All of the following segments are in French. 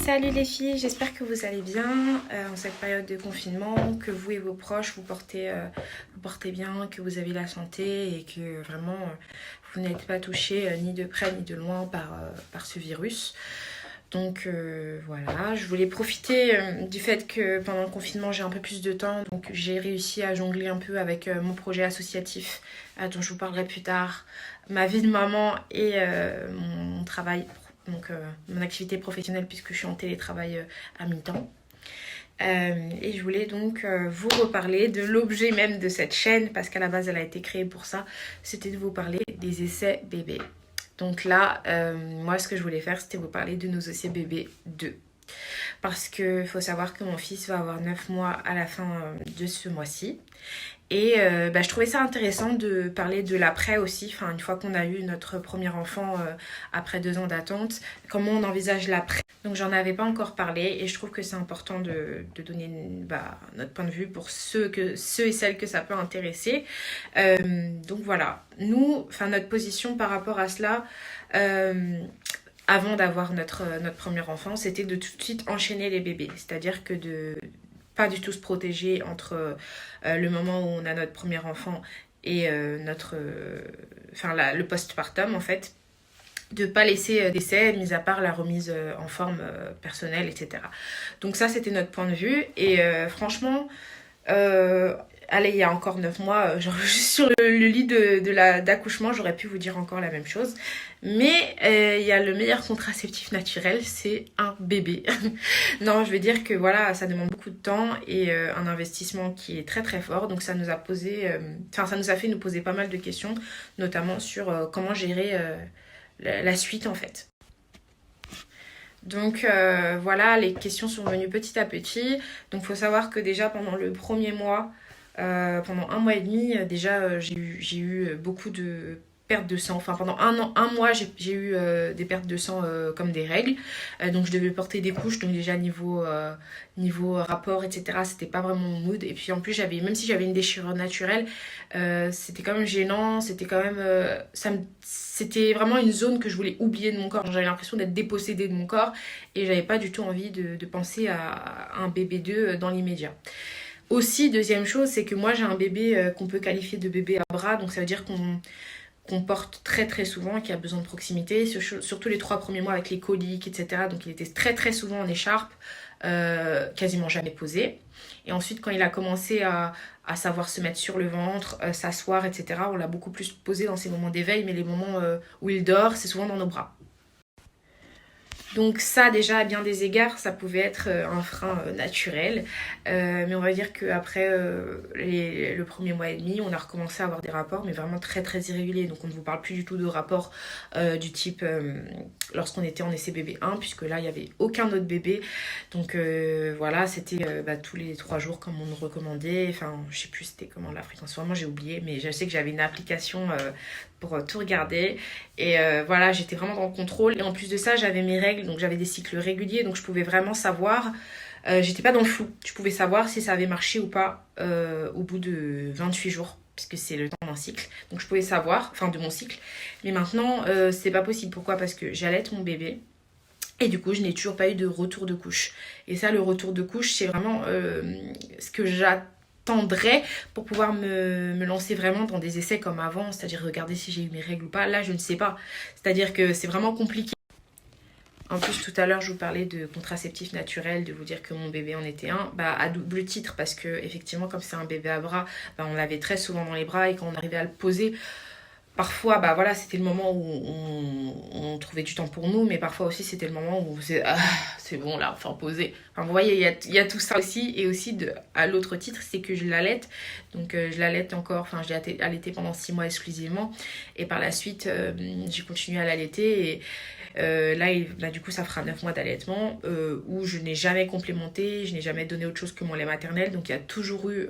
Salut les filles, j'espère que vous allez bien en cette période de confinement, que vous et vos proches vous portez bien, que vous avez la santé et que vraiment vous n'êtes pas touchés ni de près ni de loin par ce virus. Donc voilà, je voulais profiter du fait que pendant le confinement j'ai un peu plus de temps, donc j'ai réussi à jongler un peu avec mon projet associatif dont je vous parlerai plus tard, ma vie de maman et mon travail, donc mon activité professionnelle puisque je suis en télétravail à mi-temps. Et je voulais donc vous reparler de l'objet même de cette chaîne parce qu'à la base elle a été créée pour ça, c'était de vous parler des essais bébés. Donc là, moi, ce que je voulais faire, c'était vous parler de nos essais bébés 2. Parce qu'il faut savoir que mon fils va avoir 9 mois à la fin de ce mois-ci. Et je trouvais ça intéressant de parler de l'après aussi, enfin, une fois qu'on a eu notre premier enfant après 2 ans d'attente, comment on envisage l'après. Donc j'en avais pas encore parlé et je trouve que c'est important de donner notre point de vue pour ceux et celles que ça peut intéresser. Donc voilà, nous, notre position par rapport à cela, avant d'avoir notre premier enfant, c'était de tout de suite enchaîner les bébés. C'est-à-dire que de pas du tout se protéger entre le moment où on a notre premier enfant et le postpartum en fait, de pas laisser d'essai, mis à part la remise en forme personnelle, etc. Donc ça, c'était notre point de vue. Et franchement, allez, il y a encore 9 mois, genre juste sur le lit d'accouchement, j'aurais pu vous dire encore la même chose. Mais il y a le meilleur contraceptif naturel, c'est un bébé. Non, je veux dire que voilà, ça demande beaucoup de temps et un investissement qui est très très fort. Donc ça nous a ça nous a fait nous poser pas mal de questions, notamment sur comment gérer la suite en fait. Donc voilà, les questions sont venues petit à petit. Donc il faut savoir que déjà pendant le premier mois, pendant 1 mois et demi, déjà j'ai eu beaucoup de pertes de sang. Enfin pendant un mois j'ai eu des pertes de sang comme des règles. Donc je devais porter des couches. Donc déjà niveau rapport, etc. C'était pas vraiment mon mood. Et puis en plus même si j'avais une déchirure naturelle, c'était quand même gênant. C'était quand même c'était vraiment une zone que je voulais oublier de mon corps. J'avais l'impression d'être dépossédée de mon corps et j'avais pas du tout envie de penser à un bébé 2 dans l'immédiat. Aussi, deuxième chose, c'est que moi j'ai un bébé qu'on peut qualifier de bébé à bras, donc ça veut dire qu'on porte très très souvent et qui a besoin de proximité, surtout les 3 premiers mois avec les coliques, etc. Donc il était très très souvent en écharpe, quasiment jamais posé. Et ensuite, quand il a commencé à savoir se mettre sur le ventre, s'asseoir, etc., on l'a beaucoup plus posé dans ses moments d'éveil, mais les moments où il dort, c'est souvent dans nos bras. Donc ça, déjà, à bien des égards, ça pouvait être un frein naturel. Mais on va dire qu'après le premier mois et demi, on a recommencé à avoir des rapports, mais vraiment très très irréguliers. Donc on ne vous parle plus du tout de rapports du type lorsqu'on était en essai bébé 1, puisque là, il n'y avait aucun autre bébé. Donc voilà, c'était tous les 3 jours comme on nous recommandait. Enfin, je sais plus c'était comment la fréquence. Vraiment, j'ai oublié, mais je sais que j'avais une application pour tout regarder. Et voilà, j'étais vraiment dans le contrôle. Et en plus de ça, j'avais mes règles, donc j'avais des cycles réguliers, donc je pouvais vraiment savoir. J'étais pas dans le flou. Je pouvais savoir si ça avait marché ou pas au bout de 28 jours, puisque c'est le temps d'un cycle. Donc je pouvais savoir, enfin de mon cycle. Mais maintenant, c'est pas possible. Pourquoi ? Parce que j'allaite mon bébé. Et du coup, je n'ai toujours pas eu de retour de couche. Et ça, le retour de couche, c'est vraiment ce que j'attendrais pour pouvoir me lancer vraiment dans des essais comme avant, c'est-à-dire regarder si j'ai eu mes règles ou pas. Là, je ne sais pas. C'est-à-dire que c'est vraiment compliqué. En plus, tout à l'heure, je vous parlais de contraceptif naturel, de vous dire que mon bébé en était un, à double titre, parce que effectivement, comme c'est un bébé à bras, on l'avait très souvent dans les bras et quand on arrivait à le poser, parfois, voilà, c'était le moment où on trouvait du temps pour nous, mais parfois aussi c'était le moment où on faisait c'est bon là, enfin poser. Enfin, vous voyez, il y a tout ça aussi, et aussi à l'autre titre, c'est que je l'allaite, donc je l'allaite encore, enfin je l'ai allaité pendant 6 mois exclusivement, et par la suite j'ai continué à l'allaiter, et là du coup ça fera 9 mois d'allaitement où je n'ai jamais complémenté, je n'ai jamais donné autre chose que mon lait maternel, donc il y a toujours eu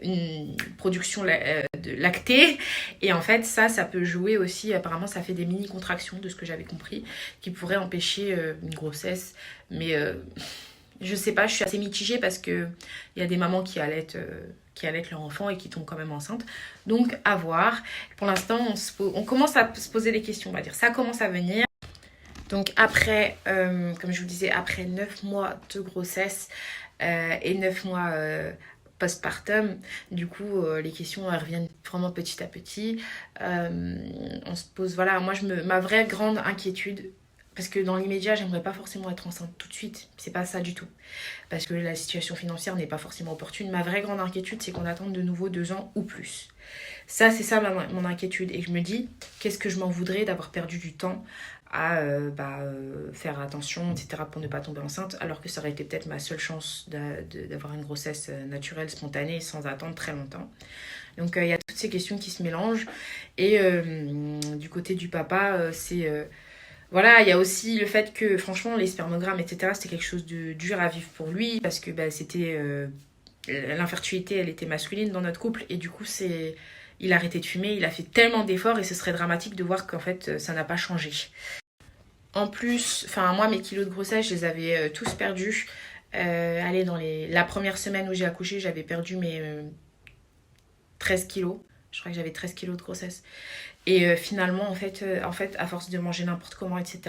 une production de lactée, et en fait ça peut jouer aussi, apparemment ça fait des mini contractions de ce que j'avais compris, qui pourraient empêcher une grossesse, mais je sais pas, je suis assez mitigée parce que il y a des mamans qui allaitent leur enfant et qui tombent quand même enceintes, donc à voir. Pour l'instant on commence à se poser des questions, on va dire, ça commence à venir. Donc après, comme je vous disais, après 9 mois de grossesse et 9 mois postpartum, du coup, les questions elles reviennent vraiment petit à petit. On se pose, voilà, ma vraie grande inquiétude, parce que dans l'immédiat, j'aimerais pas forcément être enceinte tout de suite. C'est pas ça du tout. Parce que la situation financière n'est pas forcément opportune. Ma vraie grande inquiétude, c'est qu'on attende de nouveau 2 ans ou plus. Ça, c'est ça mon inquiétude. Et je me dis, qu'est-ce que je m'en voudrais d'avoir perdu du temps à faire attention, etc., pour ne pas tomber enceinte, alors que ça aurait été peut-être ma seule chance d'avoir une grossesse naturelle, spontanée, sans attendre très longtemps. Donc, il y a toutes ces questions qui se mélangent. Et du côté du papa, voilà, il y a aussi le fait que, franchement, les spermogrammes, etc., c'était quelque chose de dur à vivre pour lui, parce que c'était... l'infertilité, elle était masculine dans notre couple, et du coup, il a arrêté de fumer, il a fait tellement d'efforts, et ce serait dramatique de voir qu'en fait, ça n'a pas changé. En plus, enfin, moi, mes kilos de grossesse, je les avais tous perdus. Allez, la première semaine où j'ai accouché, j'avais perdu mes 13 kilos. Je crois que j'avais 13 kilos de grossesse. Et finalement, en fait, à force de manger n'importe comment, etc.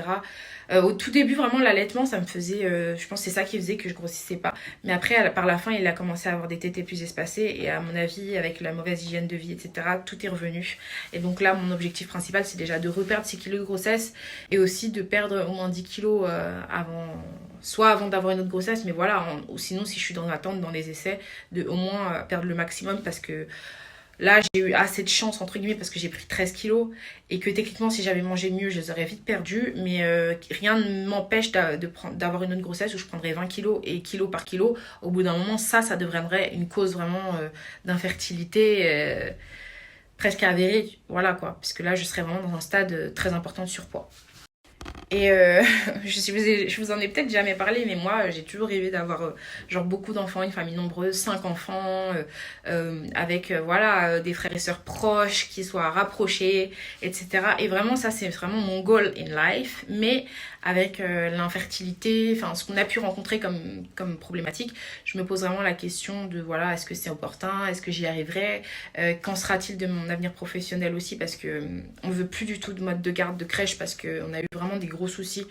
Au tout début, vraiment, l'allaitement, ça me faisait... je pense que c'est ça qui faisait que je grossissais pas. Mais après, par la fin, il a commencé à avoir des tétés plus espacées. Et à mon avis, avec la mauvaise hygiène de vie, etc., tout est revenu. Et donc là, mon objectif principal, c'est déjà de reperdre 6 kilos de grossesse. Et aussi de perdre au moins 10 kilos avant d'avoir une autre grossesse. Mais voilà, ou sinon, si je suis dans l'attente, dans les essais, de au moins perdre le maximum, parce que... Là, j'ai eu assez de chance, entre guillemets, parce que j'ai pris 13 kilos et que techniquement, si j'avais mangé mieux, je les aurais vite perdus. Mais rien ne m'empêche d'avoir une autre grossesse où je prendrais 20 kilos et kilo par kilo. Au bout d'un moment, ça deviendrait une cause vraiment d'infertilité presque avérée. Voilà quoi, parce que là, je serais vraiment dans un stade très important de surpoids. Et je vous en ai peut-être jamais parlé, mais moi, j'ai toujours rêvé d'avoir genre beaucoup d'enfants, une famille nombreuse, 5 enfants, avec voilà, des frères et sœurs proches, qui soient rapprochés, etc. Et vraiment, ça, c'est vraiment mon goal in life. Mais avec l'infertilité, enfin, ce qu'on a pu rencontrer comme problématique, je me pose vraiment la question de, voilà, est-ce que c'est opportun? Est-ce que j'y arriverai? Qu'en sera-t-il de mon avenir professionnel aussi? Parce que on veut plus du tout de mode de garde de crèche, parce qu'on a eu vraiment des gros soucis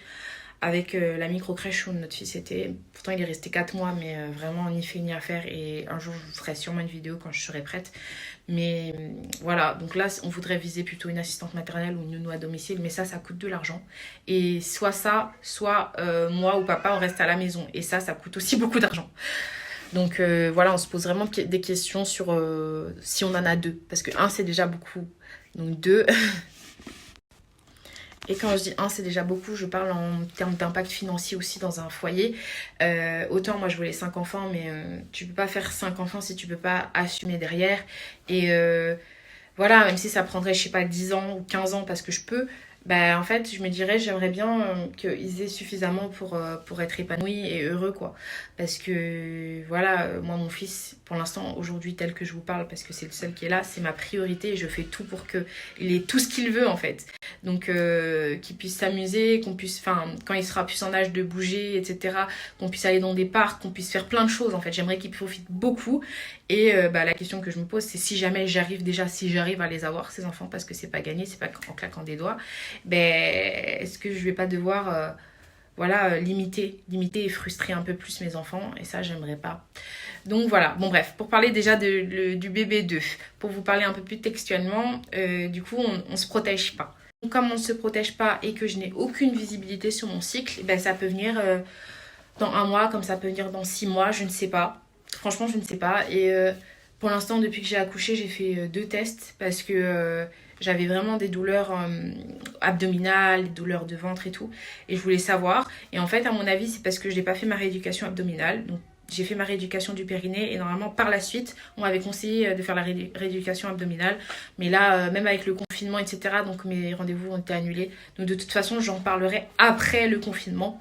avec la micro-crèche où notre fils était. Pourtant, il est resté 4 mois, mais vraiment ni fait ni à faire. Et un jour, je vous ferai sûrement une vidéo quand je serai prête. Mais voilà, donc là, on voudrait viser plutôt une assistante maternelle ou une nounou à domicile. Mais ça coûte de l'argent. Et soit ça, soit moi ou papa, on reste à la maison. Et ça coûte aussi beaucoup d'argent. Donc voilà, on se pose vraiment des questions sur si on en a 2. Parce que 1, c'est déjà beaucoup. Donc 2... Et quand je dis 1, c'est déjà beaucoup, je parle en termes d'impact financier aussi dans un foyer. Autant moi je voulais 5 enfants, mais tu peux pas faire 5 enfants si tu peux pas assumer derrière. Et voilà, même si ça prendrait, je sais pas, 10 ans ou 15 ans parce que je peux, bah en fait je me dirais j'aimerais bien qu'ils aient suffisamment pour être épanouis et heureux quoi. Parce que voilà, moi mon fils, pour l'instant aujourd'hui tel que je vous parle, parce que c'est le seul qui est là, c'est ma priorité et je fais tout pour qu'il ait tout ce qu'il veut en fait. Donc qu'il puisse s'amuser, qu'on puisse, enfin quand il sera plus en âge de bouger, etc., qu'on puisse aller dans des parcs, qu'on puisse faire plein de choses en fait. J'aimerais qu'il profite beaucoup. Et la question que je me pose, c'est si j'arrive à les avoir ces enfants, parce que c'est pas gagné, c'est pas en claquant des doigts, est-ce que je vais pas devoir limiter et frustrer un peu plus mes enfants? Et ça, j'aimerais pas. Donc voilà, bon bref, pour parler déjà du bébé 2, pour vous parler un peu plus textuellement, du coup, on se protège pas. Comme on ne se protège pas et que je n'ai aucune visibilité sur mon cycle, ça peut venir dans 1 mois, comme ça peut venir dans 6 mois, je ne sais pas. Franchement, je ne sais pas. Et pour l'instant, depuis que j'ai accouché, j'ai fait 2 tests parce que j'avais vraiment des douleurs abdominales, des douleurs de ventre et tout. Et je voulais savoir. Et en fait, à mon avis, c'est parce que je n'ai pas fait ma rééducation abdominale. Donc, j'ai fait ma rééducation du périnée et normalement, par la suite, on m'avait conseillé de faire la rééducation abdominale. Mais là, même avec le confinement, etc., donc mes rendez-vous ont été annulés. Donc, de toute façon, j'en parlerai après le confinement.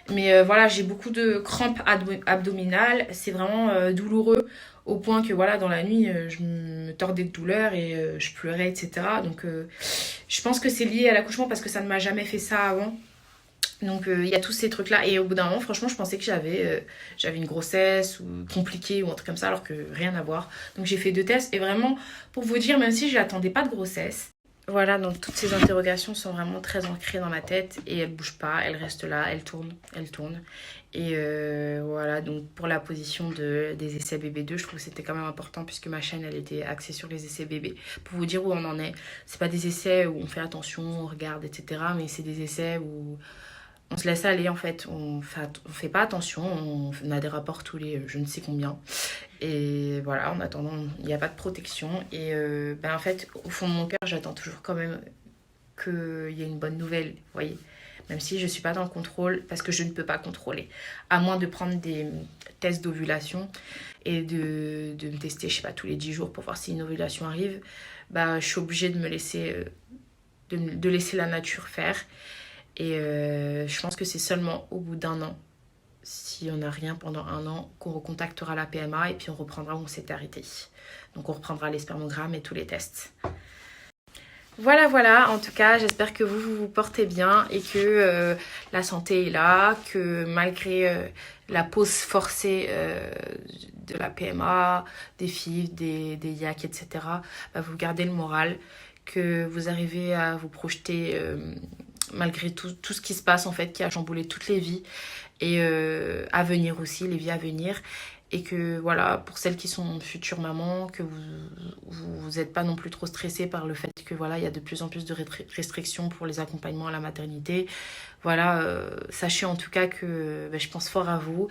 Mais voilà, j'ai beaucoup de crampes abdominales. C'est vraiment douloureux au point que voilà, dans la nuit, je me tordais de douleur et je pleurais, etc. Donc je pense que c'est lié à l'accouchement parce que ça ne m'a jamais fait ça avant. Donc il y a tous ces trucs-là. Et au bout d'un moment, franchement, je pensais que j'avais une grossesse ou compliquée ou un truc comme ça, alors que rien à voir. Donc j'ai fait 2 tests. Et vraiment, pour vous dire, même si je n'attendais pas de grossesse, Voilà, donc toutes ces interrogations sont vraiment très ancrées dans ma tête et elles bougent pas, elles restent là, elles tournent, elles tournent. Et voilà, donc pour la position des essais BB2, je trouve que c'était quand même important puisque ma chaîne, elle était axée sur les essais bébés. Pour vous dire où on en est, c'est pas des essais où on fait attention, on regarde, etc. Mais c'est des essais où on se laisse aller en fait, on fait pas attention, on a des rapports tous les je ne sais combien. Et voilà, en attendant, il n'y a pas de protection. Et ben en fait, au fond de mon cœur, j'attends toujours quand même qu'il y ait une bonne nouvelle, vous voyez. Même si je ne suis pas dans le contrôle, parce que je ne peux pas contrôler. À moins de prendre des tests d'ovulation et de me tester, je sais pas, tous les 10 jours pour voir si une ovulation arrive, bah, je suis obligée de me laisser, de laisser la nature faire. Et je pense que c'est seulement au bout d'un an, si on n'a rien pendant un an, qu'on recontactera la PMA et puis on reprendra où on s'est arrêté. Donc on reprendra les spermogrammes et tous les tests. Voilà, voilà, en tout cas, j'espère que vous vous portez bien et que la santé est là, que malgré la pause forcée de la PMA, des FIV, des YAC, etc., bah, vous gardez le moral, que vous arrivez à vous projeter malgré tout ce qui se passe en fait, qui a chamboulé toutes les vies et à venir aussi, les vies à venir. Et que voilà, pour celles qui sont futures mamans, que vous n'êtes pas non plus trop stressées par le fait que voilà, il y a de plus en plus de restrictions pour les accompagnements à la maternité. Voilà, sachez en tout cas que je pense fort à vous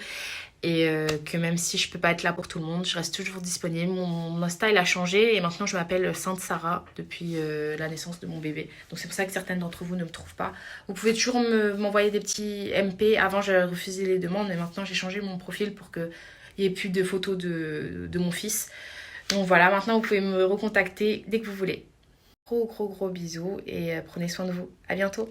et que même si je peux pas être là pour tout le monde, je reste toujours disponible. Mon style a changé et maintenant je m'appelle Sainte Sarah depuis la naissance de mon bébé. Donc c'est pour ça que certaines d'entre vous ne me trouvent pas. Vous pouvez toujours m'envoyer des petits MP. Avant, je refusais les demandes, mais maintenant j'ai changé mon profil pour que il n'y ait plus de photos de mon fils. Donc voilà, maintenant vous pouvez me recontacter dès que vous voulez. Gros bisous et prenez soin de vous. À bientôt.